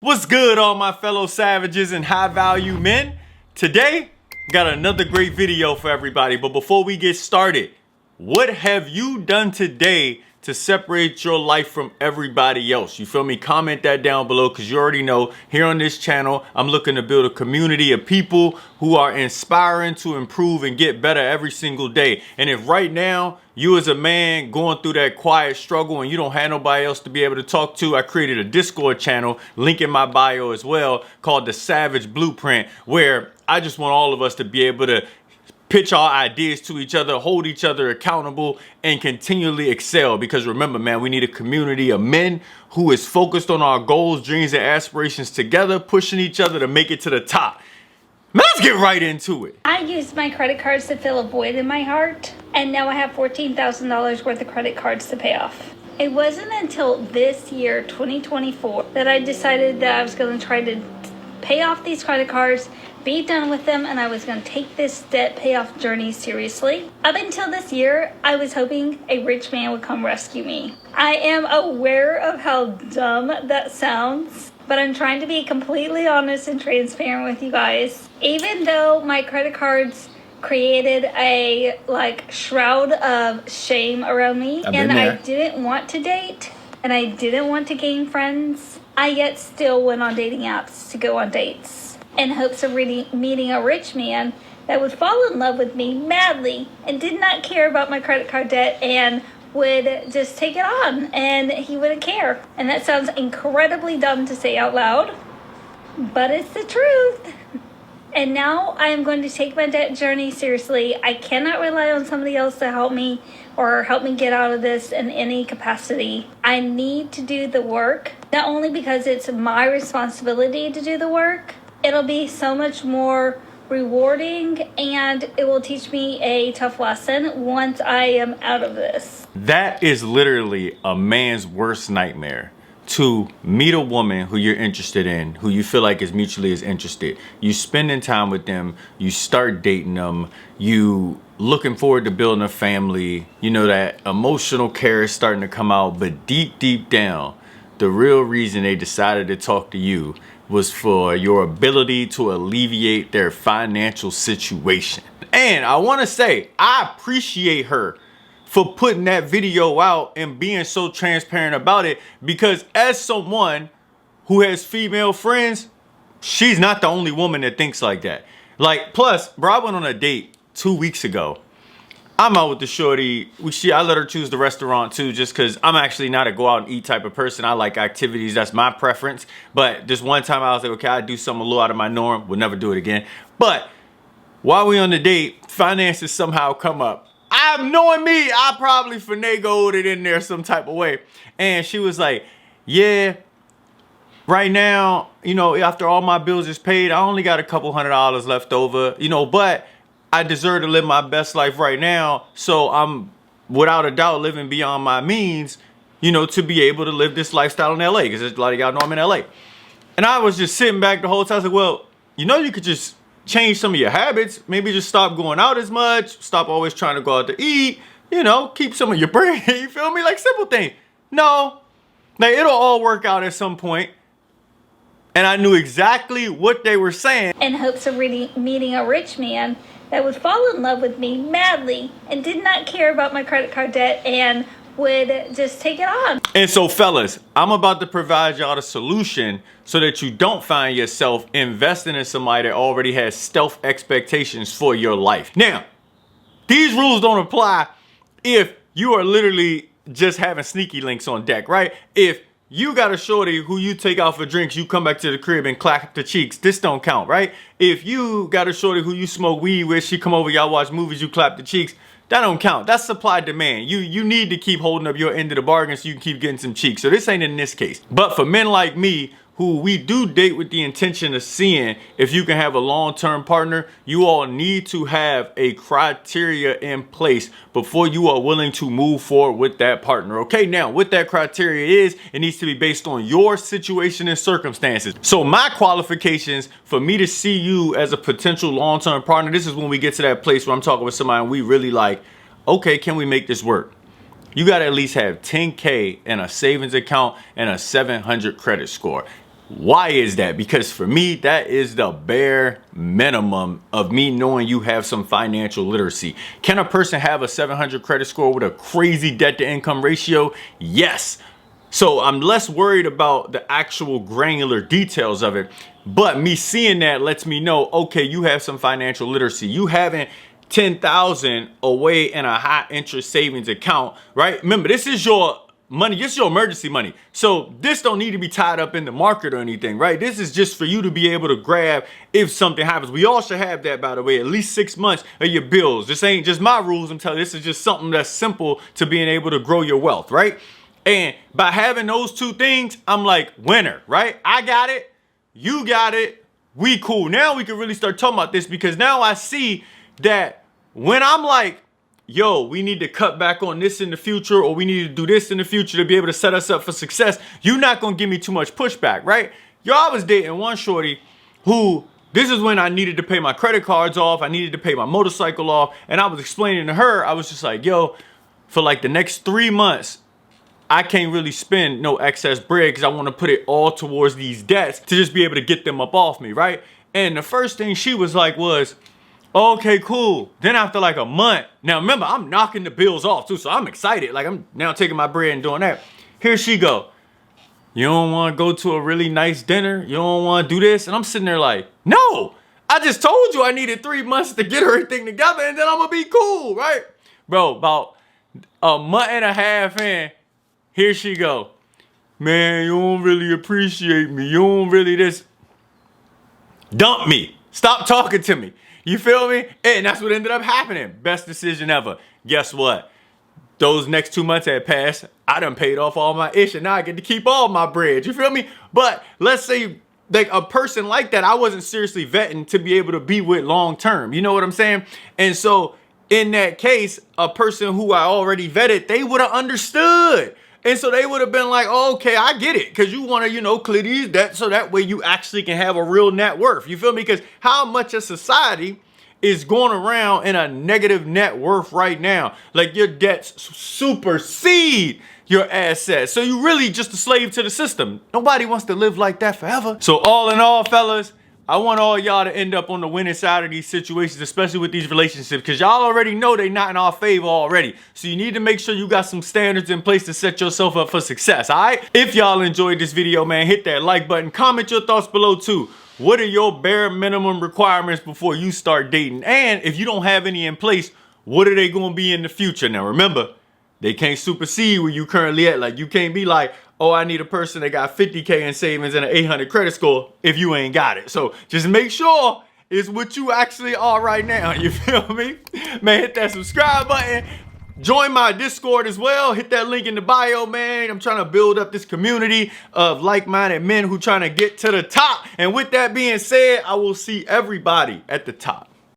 What's good, all my fellow savages and high value men? Today, got another great video for everybody. But before we get started, what have you done today to separate your life from everybody else? You feel me? Comment that down below, because you already know here on this channel, I'm looking to build a community of people who are inspiring to improve and get better every single day. And if right now, you as a man going through that quiet struggle and you don't have nobody else to be able to talk to, I created a Discord channel, link in my bio as well, called the Savage Blueprint, where I just want all of us to be able to pitch our ideas to each other, hold each other accountable, and continually excel. Because remember, man, we need a community of men who is focused on our goals, dreams, and aspirations together, pushing each other to make it to the top. Let's get right into it. I used my credit cards to fill a void in my heart, and now I have $14,000 worth of credit cards to pay off. It wasn't until this year, 2024, that I decided that I was going to try to pay off these credit cards, be done with them, and I was going to take this debt payoff journey seriously. Up until this year, I was hoping a rich man would come rescue me. I am aware of how dumb that sounds, but I'm trying to be completely honest and transparent with you guys. Even though my credit cards created a shroud of shame around me, and I didn't want to date, and I didn't want to gain friends, I yet still went on dating apps to go on dates in hopes of meeting a rich man that would fall in love with me madly and did not care about my credit card debt and would just take it on, and he wouldn't care. And that sounds incredibly dumb to say out loud, but it's the truth. And now I am going to take my debt journey seriously. I cannot rely on somebody else to help me or help me get out of this in any capacity. I need to do the work, not only because it's my responsibility to do the work, it'll be so much more rewarding, and it will teach me a tough lesson once I am out of this. That is literally a man's worst nightmare. To meet a woman who you're interested in, who you feel like is mutually as interested. You spending time with them, you start dating them, you looking forward to building a family. You know, that emotional care is starting to come out, but deep down, the real reason they decided to talk to you was for your ability to alleviate their financial situation. And I want to say, I appreciate her for putting that video out and being so transparent about it, because as someone who has female friends, she's not the only woman that thinks like that. Plus, bro, I went on a date 2 weeks ago. I'm out with the shorty. I let her choose the restaurant too, just because I'm actually not a go out and eat type of person. I like activities. That's my preference. But this one time I was like, okay, I do something a little out of my norm. We'll never do it again. But while we on the date, finances somehow come up. I'm knowing me, I probably finagled it in there some type of way. And she was like, yeah, right now, you know, after all my bills is paid, I only got a couple $100 left over, you know, but I deserve to live my best life right now. So I'm without a doubt living beyond my means, you know, to be able to live this lifestyle in LA, because a lot of y'all know I'm in LA. And I was just sitting back the whole time. I was like, well, you know, you could just change some of your habits. Maybe just stop going out as much. Stop always trying to go out to eat. You know, keep some of your brain. You feel me? Like, simple thing. No, like, it'll all work out at some point. And I knew exactly what they were saying. In hopes of meeting a rich man that would fall in love with me madly and did not care about my credit card debt and would just take it on. And so, fellas, I'm about to provide y'all the solution so that you don't find yourself investing in somebody that already has stealth expectations for your life. Now, these rules don't apply if you are literally just having sneaky links on deck, right? If you got a shorty who you take out for drinks, you come back to the crib and clap the cheeks, this don't count, right? If you got a shorty who you smoke weed with, she come over, y'all watch movies, you clap the cheeks, that don't count. That's supply demand. You need to keep holding up your end of the bargain so you can keep getting some cheeks. So this ain't in this case. But for men like me, who we do date with the intention of seeing if you can have a long-term partner, you all need to have a criteria in place before you are willing to move forward with that partner. Okay, now what that criteria is, it needs to be based on your situation and circumstances. So my qualifications for me to see you as a potential long-term partner, this is when we get to that place where I'm talking with somebody and we really like, okay, can we make this work? You got to at least have 10K in a savings account and a 700 credit score. Why is that? Because for me, that is the bare minimum of me knowing you have some financial literacy. Can a person have a 700 credit score with a crazy debt to income ratio? Yes. So I'm less worried about the actual granular details of it, but me seeing that lets me know, okay, you have some financial literacy. You haven't 10,000 away in a high interest savings account, right? Remember, this is your money, this is your emergency money. So this don't need to be tied up in the market or anything, right? This is just for you to be able to grab if something happens. We all should have that, by the way, at least 6 months of your bills. This ain't just my rules. I'm telling you, this is just something that's simple to being able to grow your wealth, right? And by having those two things, I'm like, winner, right? I got it. You got it. We cool. Now we can really start talking about this, because now I see that when I'm like, yo, we need to cut back on this in the future, or we need to do this in the future to be able to set us up for success, you're not going to give me too much pushback, right? Yo, I was dating one shorty who, this is when I needed to pay my credit cards off. I needed to pay my motorcycle off. And I was explaining to her, I was just like, yo, for like the next 3 months, I can't really spend no excess bread because I want to put it all towards these debts to just be able to get them up off me, right? And the first thing she was like was, okay, cool. Then after like a month, now remember, I'm knocking the bills off too, so I'm excited. Like, I'm now taking my bread and doing that. Here she go. You don't want to go to a really nice dinner? You don't want to do this? And I'm sitting there like, no, I just told you I needed 3 months to get everything together and then I'm going to be cool, right? Bro, about a month and a half in, here she go. Man, you don't really appreciate me. You don't really this. Dump me. Stop talking to me. You feel me? And that's what ended up happening. Best decision ever. Guess what? Those next 2 months had passed. I done paid off all my ish and now I get to keep all my bread. You feel me? But let's say like a person like that, I wasn't seriously vetting to be able to be with long term. You know what I'm saying? And so in that case, a person who I already vetted, they would have understood. And so they would have been like, oh, okay, I get it. Because you want to, clear these debts so that way you actually can have a real net worth. You feel me? Because how much of society is going around in a negative net worth right now? Like, your debts supersede your assets. So you really just a slave to the system. Nobody wants to live like that forever. So all in all, fellas, I want all y'all to end up on the winning side of these situations, especially with these relationships, because y'all already know they not in our favor already. So you need to make sure you got some standards in place to set yourself up for success, all right? If y'all enjoyed this video, man, hit that like button. Comment your thoughts below, too. What are your bare minimum requirements before you start dating? And if you don't have any in place, what are they going to be in the future? Now, remember, they can't supersede where you currently at. Like, you can't be like, oh, I need a person that got 50K in savings and an 800 credit score if you ain't got it. So just make sure it's what you actually are right now. You feel me? Man, hit that subscribe button. Join my Discord as well. Hit that link in the bio, man. I'm trying to build up this community of like-minded men who trying to get to the top. And with that being said, I will see everybody at the top.